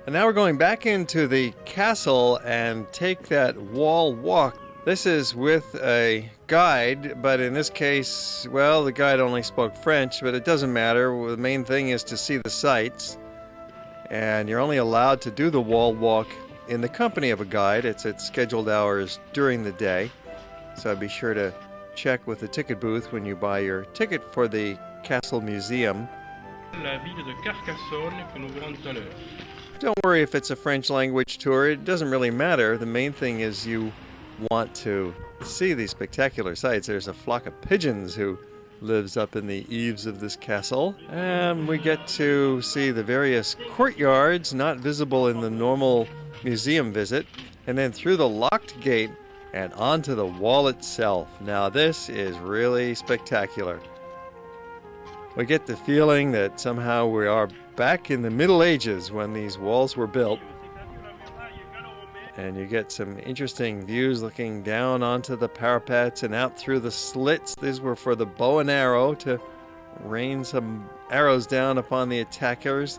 And now we're going back into the castle and take that wall walk. This is with a guide, but in this case, well, the guide only spoke French, but it doesn't matter. The main thing is to see the sights. And you're only allowed to do the wall walk in the company of a guide. It's at scheduled hours during the day. So be sure to check with the ticket booth when you buy your ticket for the Castle Museum. La ville de Carcassonne que nous verrons tout à l'heure. Don't worry if it's a French language tour, it doesn't really matter. The main thing is you want to see these spectacular sights. There's a flock of pigeons who lives up in the eaves of this castle. And we get to see the various courtyards not visible in the normal museum visit. And then through the locked gate and onto the wall itself. Now this is really spectacular. We get the feeling that somehow we are back in the Middle Ages when these walls were built. And you get some interesting views looking down onto the parapets and out through the slits. These were for the bow and arrow to rain some arrows down upon the attackers.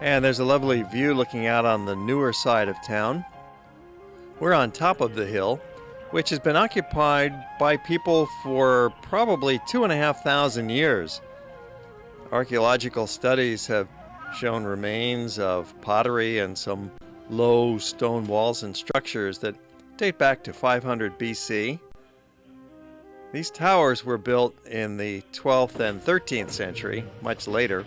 And there's a lovely view looking out on the newer side of town. We're on top of the hill, which has been occupied by people for probably 2,500 years. Archaeological studies have shown remains of pottery and some low stone walls and structures that date back to 500 BC. These towers were built in the 12th and 13th century, much later.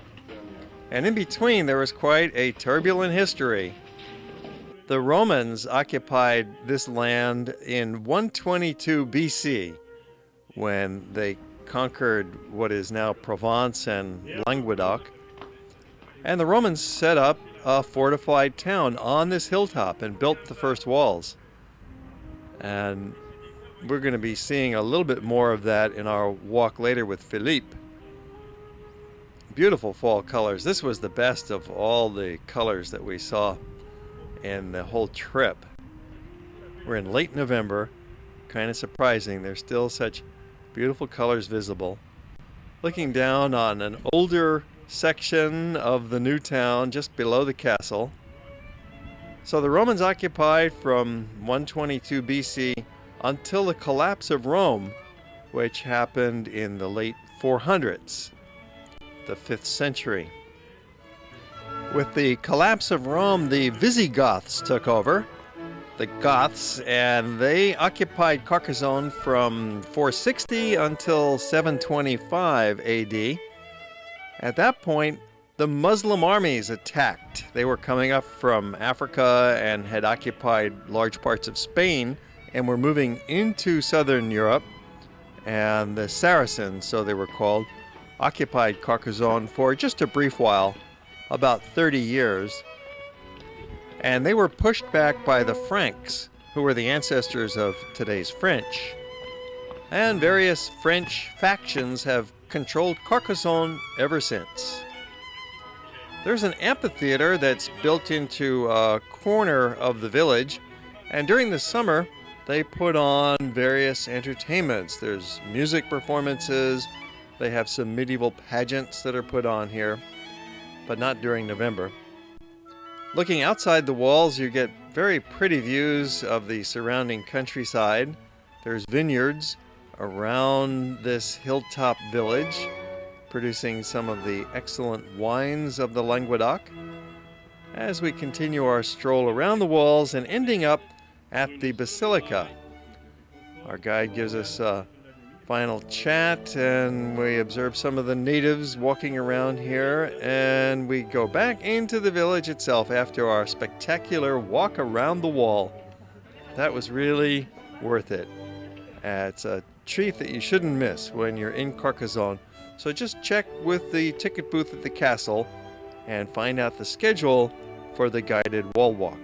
And in between there was quite a turbulent history. The Romans occupied this land in 122 BC when they conquered what is now Provence and Languedoc. And the Romans set up a fortified town on this hilltop and built the first walls. And we're going to be seeing a little bit more of that in our walk later with Philippe. Beautiful fall colors. This was the best of all the colors that we saw in the whole trip. We're in late November, kind of surprising. There's still such beautiful colors visible. Looking down on an older section of the new town just below the castle. So the Romans occupied from 122 BC until the collapse of Rome, which happened in the late 400s, the 5th century. With the collapse of Rome, the Visigoths took over, the Goths, and they occupied Carcassonne from 460 until 725 AD. At that point, the Muslim armies attacked. They were coming up from Africa and had occupied large parts of Spain and were moving into southern Europe. And the Saracens, so they were called, occupied Carcassonne for just a brief while, about 30 years. And they were pushed back by the Franks, who were the ancestors of today's French. And various French factions have controlled Carcassonne ever since. There's an amphitheater that's built into a corner of the village, and during the summer they put on various entertainments. There's music performances, they have some medieval pageants that are put on here, but not during November. Looking outside the walls, you get very pretty views of the surrounding countryside. There's vineyards around this hilltop village, producing some of the excellent wines of the Languedoc. As we continue our stroll around the walls and ending up at the Basilica. Our guide gives us a final chat, and we observe some of the natives walking around here, and we go back into the village itself after our spectacular walk around the wall. That was really worth it. It's a treat that you shouldn't miss when you're in Carcassonne. So just check with the ticket booth at the castle and find out the schedule for the guided wall walk.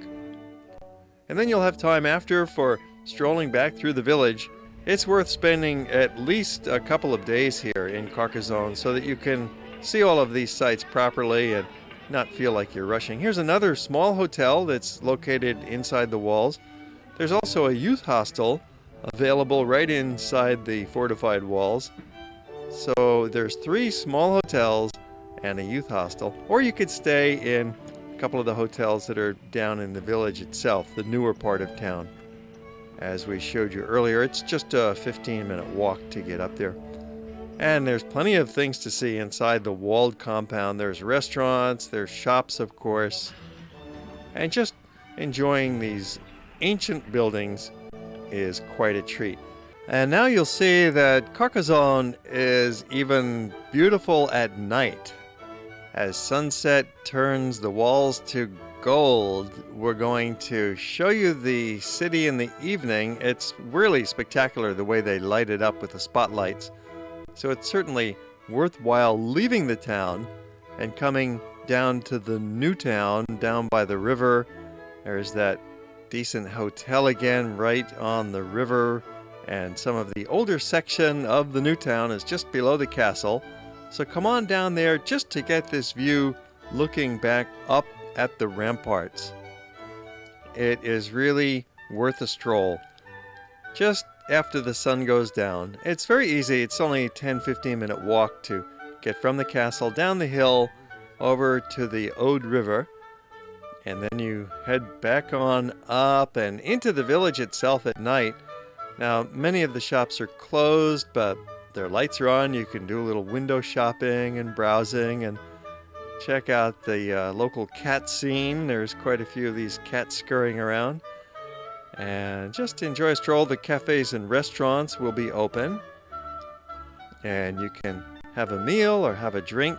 And then you'll have time after for strolling back through the village. It's worth spending at least a couple of days here in Carcassonne so that you can see all of these sites properly and not feel like you're rushing. Here's another small hotel that's located inside the walls. There's also a youth hostel available right inside the fortified walls. So there's 3 small hotels and a youth hostel, or you could stay in a couple of the hotels that are down in the village itself, the newer part of town. As we showed you earlier, it's just a 15-minute walk to get up there. And there's plenty of things to see inside the walled compound. There's restaurants, there's shops, of course. And just enjoying these ancient buildings is quite a treat. And now you'll see that Carcassonne is even beautiful at night. As sunset turns the walls to gold, we're going to show you the city in the evening. It's really spectacular the way they light it up with the spotlights. So it's certainly worthwhile leaving the town and coming down to the new town down by the river. There's that decent hotel again right on the river, and some of the older section of the new town is just below the castle. So come on down there just to get this view looking back up at the ramparts. It is really worth a stroll just after the sun goes down. It's very easy. It's only a 10-15 minute walk to get from the castle down the hill over to the Aude River, and then you head back on up and into the village itself at night. Now, many of the shops are closed, but their lights are on. You can do a little window shopping and browsing and check out the local cat scene. There's quite a few of these cats scurrying around. And just enjoy a stroll. The cafes and restaurants will be open, and you can have a meal or have a drink.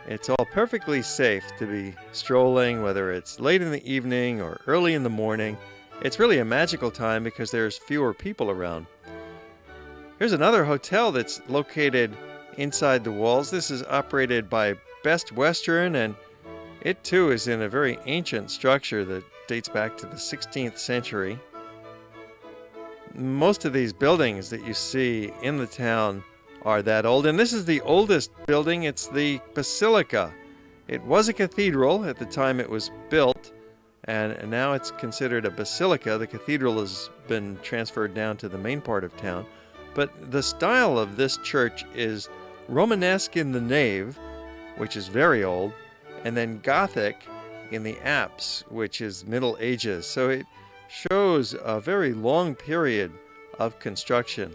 It's all perfectly safe to be strolling, whether it's late in the evening or early in the morning. It's really a magical time because there's fewer people around. Here's another hotel that's located inside the walls. This is operated by Best Western, and it too is in a very ancient structure that dates back to the 16th century. Most of these buildings that you see in the town are that old, and this is the oldest building. It's the Basilica. It was a cathedral at the time it was built, and now it's considered a basilica. The cathedral has been transferred down to the main part of town. But the style of this church is Romanesque in the nave, which is very old, and then Gothic in the apse, which is Middle Ages. So it shows a very long period of construction.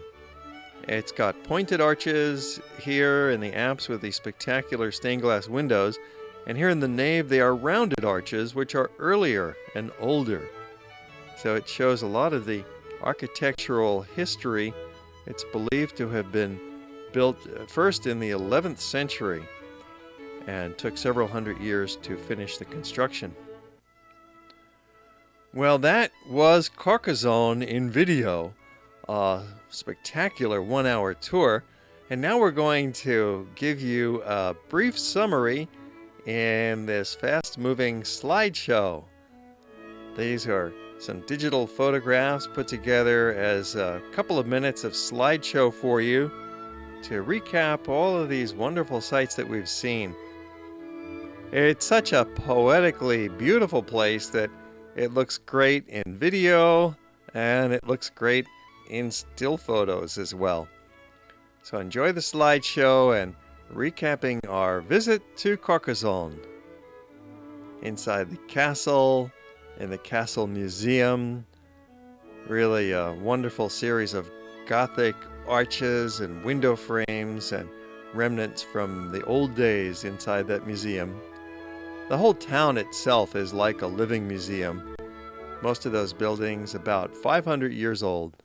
It's got pointed arches here in the apse with these spectacular stained glass windows, and here in the nave they are rounded arches, which are earlier and older. So it shows a lot of the architectural history. It's believed to have been built first in the 11th century and took several hundred years to finish the construction. Well, that was Carcassonne in video, a spectacular 1-hour tour. And now we're going to give you a brief summary in this fast-moving slideshow. These are some digital photographs put together as a couple of minutes of slideshow for you to recap all of these wonderful sights that we've seen. It's such a poetically beautiful place that it looks great in video and it looks great in still photos as well. So enjoy the slideshow and recapping our visit to Carcassonne. Inside the castle, in the castle museum, really a wonderful series of Gothic arches and window frames and remnants from the old days inside that museum. The whole town itself is like a living museum. Most of those buildings about 500 years old.